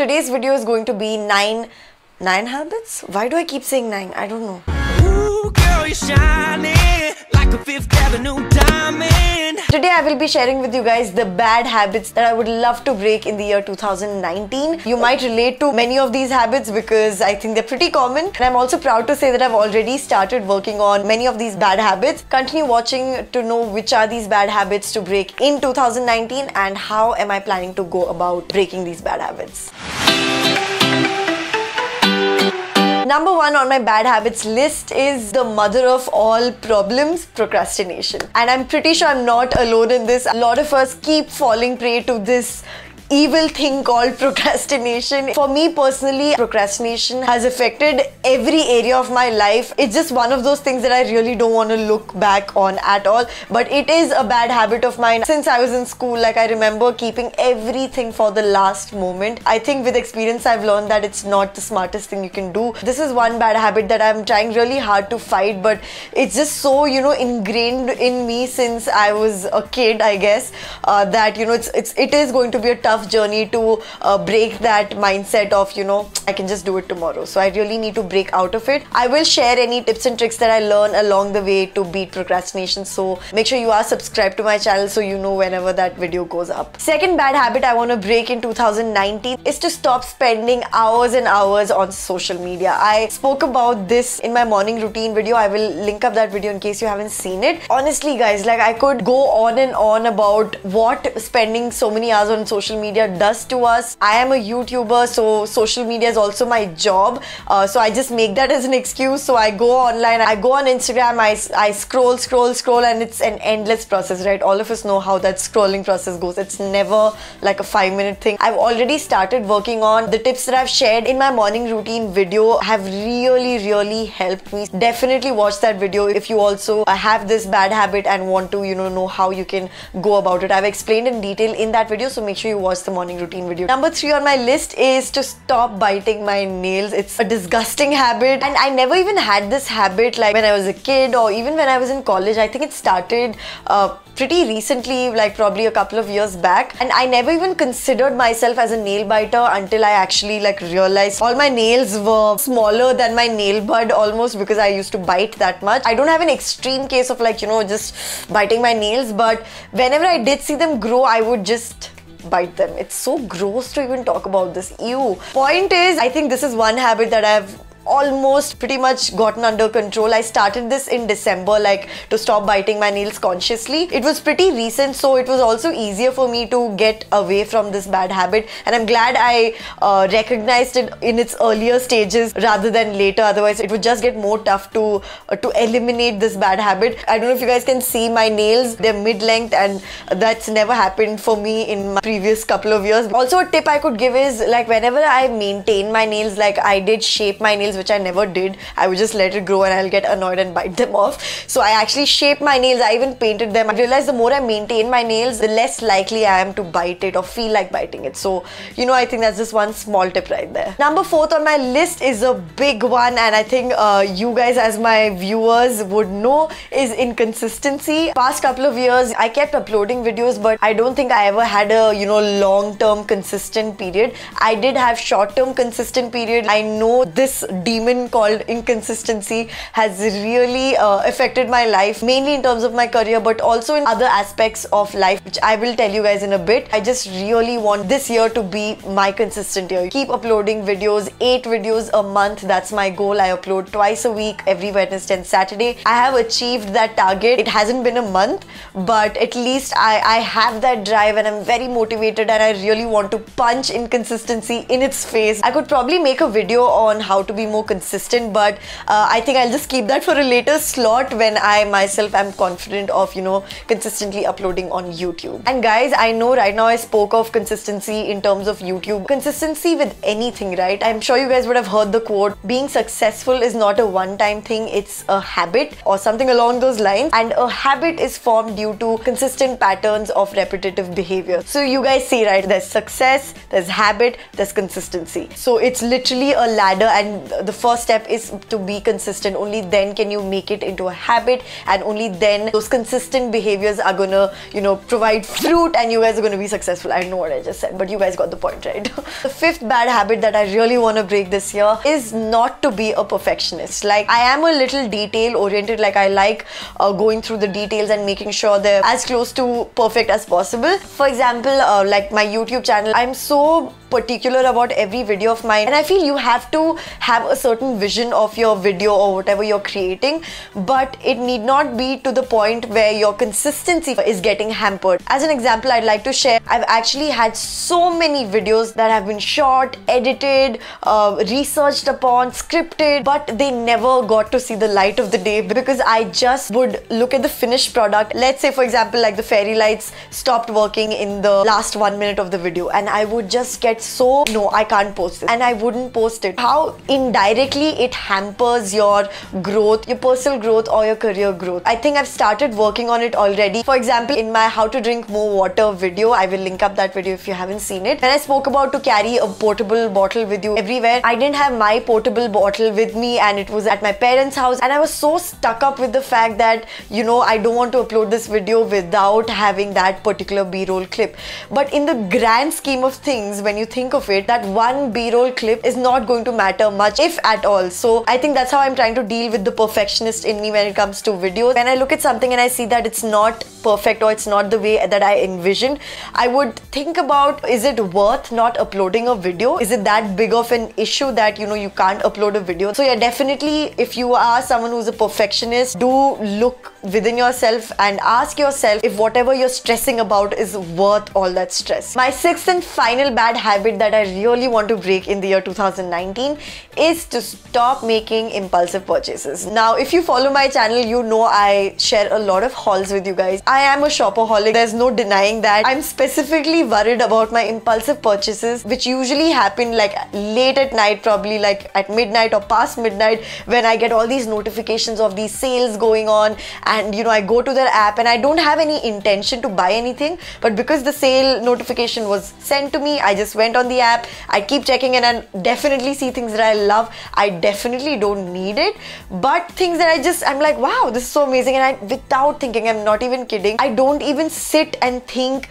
Today's video is going to be nine habits? Why do I keep saying 9? I don't know. Ooh, girl, you're shining like a Fifth Avenue diamond. Today I will be sharing with you guys the bad habits that I would love to break in the year 2019. You might relate to many of these habits because I think they're pretty common. And I'm also proud to say that I've already started working on many of these bad habits. Continue watching to know which are these bad habits to break in 2019 and how am I planning to go about breaking these bad habits. Number 1 on my bad habits list is the mother of all problems, procrastination. And I'm pretty sure I'm not alone in this. A lot of us keep falling prey to this evil thing called procrastination. For me personally, procrastination has affected every area of my life. It's just one of those things that I really don't want to look back on at all. But it is a bad habit of mine. Since I was in school, like I remember keeping everything for the last moment. I think with experience I've learned that it's not the smartest thing you can do. This is one bad habit that I'm trying really hard to fight, but it's just so, ingrained in me since I was a kid, I guess, that, it is going to be a tough journey to break that mindset of, I can just do it tomorrow. So I really need to break out of it. I will share any tips and tricks that I learn along the way to beat procrastination. So make sure you are subscribed to my channel so you know whenever that video goes up. Second bad habit I want to break in 2019 is to stop spending hours and hours on social media. I spoke about this in my morning routine video. I will link up that video in case you haven't seen it. Honestly guys, like I could go on and on about what spending so many hours on social media does to us. I am a YouTuber, so social media is also my job. So I just make that as an excuse. So I go online, I go on Instagram, I scroll and it's an endless process, right? All of us know how that scrolling process goes. It's never like a 5-minute thing. I've already started working on the tips that I've shared in my morning routine video have really helped me. Definitely watch that video if you also have this bad habit and want to, know how you can go about it. I've explained in detail in that video, so make sure you watch the morning routine video. Number 3 on my list is to stop biting my nails. It's a disgusting habit and I never even had this habit like when I was a kid or even when I was in college. I think it started pretty recently, like probably a couple of years back, and I never even considered myself as a nail biter until I actually realized all my nails were smaller than my nail bud almost because I used to bite that much. I don't have an extreme case of just biting my nails, but whenever I did see them grow, I would just bite them. It's so gross to even talk about this. Ew. Point is, I think this is one habit that I've almost pretty much gotten under control. I started this in December, to stop biting my nails consciously. It was pretty recent, so it was also easier for me to get away from this bad habit, and I'm glad I recognized it in its earlier stages rather than later. Otherwise it would just get more tough to eliminate this bad habit. I don't know if you guys can see my nails, they're mid-length, and that's never happened for me in my previous couple of years. Also a tip I could give is whenever I maintain my nails, I did shape my nails, which I never did. I would just let it grow and I'll get annoyed and bite them off. So I actually shaped my nails. I even painted them. I realized the more I maintain my nails, the less likely I am to bite it or feel like biting it. So, I think that's just one small tip right there. Number 4 on my list is a big one, and I think you guys as my viewers would know, is inconsistency. Past couple of years, I kept uploading videos, but I don't think I ever had a, long-term consistent period. I did have short-term consistent period. I know this demon called inconsistency has really affected my life, mainly in terms of my career, but also in other aspects of life, which I will tell you guys in a bit. I just really want this year to be my consistent year. Keep uploading videos, 8 videos a month. That's my goal. I upload twice a week, every Wednesday and Saturday. I have achieved that target. It hasn't been a month, but at least I have that drive and I'm very motivated, and I really want to punch inconsistency in its face. I could probably make a video on how to be more consistent, but I think I'll just keep that for a later slot when I myself am confident of consistently uploading on YouTube. And guys, I know right now I spoke of consistency in terms of YouTube. Consistency with anything, right? I'm sure you guys would have heard the quote, being successful is not a one-time thing, it's a habit or something along those lines, and a habit is formed due to consistent patterns of repetitive behavior. So you guys see, right, there's success, there's habit, there's consistency. So it's literally a ladder, and the first step is to be consistent. Only then can you make it into a habit, and only then those consistent behaviors are gonna, you know, provide fruit and you guys are gonna be successful. I know what I just said, but you guys got the point, right? The fifth bad habit that I really want to break this year is not to be a perfectionist. Like, I am a little detail oriented. Like, I like going through the details and making sure they're as close to perfect as possible. For example, like my YouTube channel, I'm so particular about every video of mine, and I feel you have to have a certain vision of your video or whatever you're creating, but it need not be to the point where your consistency is getting hampered. As an example, I'd like to share, I've actually had so many videos that have been shot, edited, researched upon, scripted, but they never got to see the light of the day because I just would look at the finished product. Let's say, for example, like the fairy lights stopped working in the last 1 minute of the video, and I would just get so, no, I can't post this, and I wouldn't post it. How indirectly it hampers your growth, your personal growth or your career growth. I think I've started working on it already. For example, in my how to drink more water video, I will link up that video if you haven't seen it. When I spoke about to carry a portable bottle with you everywhere, I didn't have my portable bottle with me, and it was at my parents' house, and I was so stuck up with the fact that, you know, I don't want to upload this video without having that particular B-roll clip. But in the grand scheme of things, when you think of it, that one B-roll clip is not going to matter much, if at all. So I think that's how I'm trying to deal with the perfectionist in me when it comes to videos. When I look at something and I see that it's not perfect or it's not the way that I envisioned, I would think about, is it worth not uploading a video? Is it that big of an issue that, you know, you can't upload a video? So yeah, definitely, if you are someone who's a perfectionist, do look within yourself and ask yourself if whatever you're stressing about is worth all that stress. My sixth and final bad habit that I really want to break in the year 2019 is to stop making impulsive purchases. Now, if you follow my channel, you know I share a lot of hauls with you guys. I am a shopaholic, there's no denying that. I'm specifically worried about my impulsive purchases, which usually happen like late at night, probably like at midnight or past midnight, when I get all these notifications of these sales going on, and you know, I go to their app and I don't have any intention to buy anything, but because the sale notification was sent to me, I just went on the app, I keep checking and I definitely see things that I love. I definitely don't need it, but things that I'm like, wow, this is so amazing, and I, without thinking, I'm not even kidding, I don't even sit and think,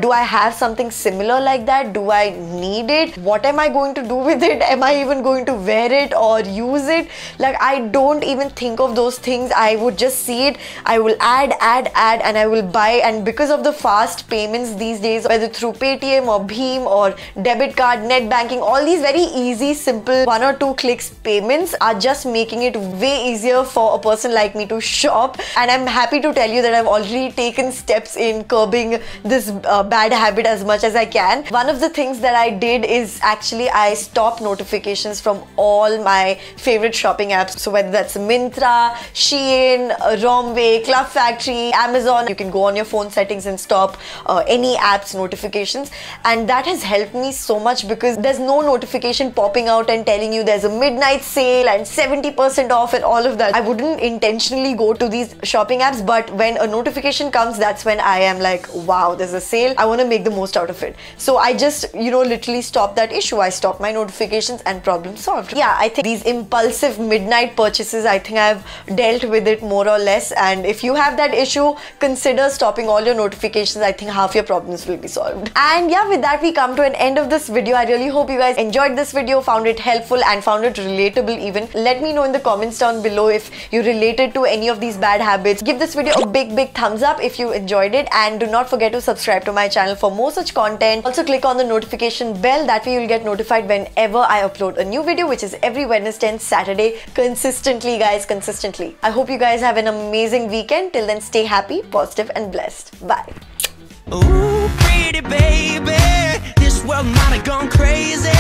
do I have something similar like that? Do I need it? What am I going to do with it? Am I even going to wear it or use it? Like, I don't even think of those things. I would just see it, I will add, and I will buy. And because of the fast payments these days, whether through Paytm or Bheem or debit card, net banking, all these very easy, simple 1 or 2 clicks payments are just making it way easier for a person like me to shop. And I'm happy to tell you that I've already taken steps in curbing this bad habit as much as I can. One of the things that I did is actually I stopped notifications from all my favorite shopping apps. So whether that's Myntra, Shein, Romwe, Club Factory, Amazon, you can go on your phone settings and stop any apps notifications, and that has helped me so much because there's no notification popping out and telling you there's a midnight sale and 70% off and all of that. I wouldn't intentionally go to these shopping apps, but when a notification comes, that's when I am like, wow, there's a sale, I want to make the most out of it. So I just, you know, literally stopped that issue. I stopped my notifications and problem solved. Yeah, I think these impulsive midnight purchases, I think I've dealt with it more or less, and if you have that issue, consider stopping all your notifications. I think half your problems will be solved. And yeah, with that we come to an end of this video. I really hope you guys enjoyed this video, found it helpful and found it relatable even. Let me know in the comments down below if you related to any of these bad habits. Give this video a big thumbs up if you enjoyed it, and do not forget to subscribe to my channel for more such content. Also click on the notification bell, that way you'll get notified whenever I upload a new video, which is every Wednesday and Saturday, consistently guys, consistently. I hope you guys have an amazing weekend. Till then, stay happy, positive and blessed. Bye. Ooh, pretty baby, this world might have gone crazy.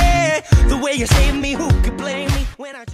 The way you saved me, who could blame me when I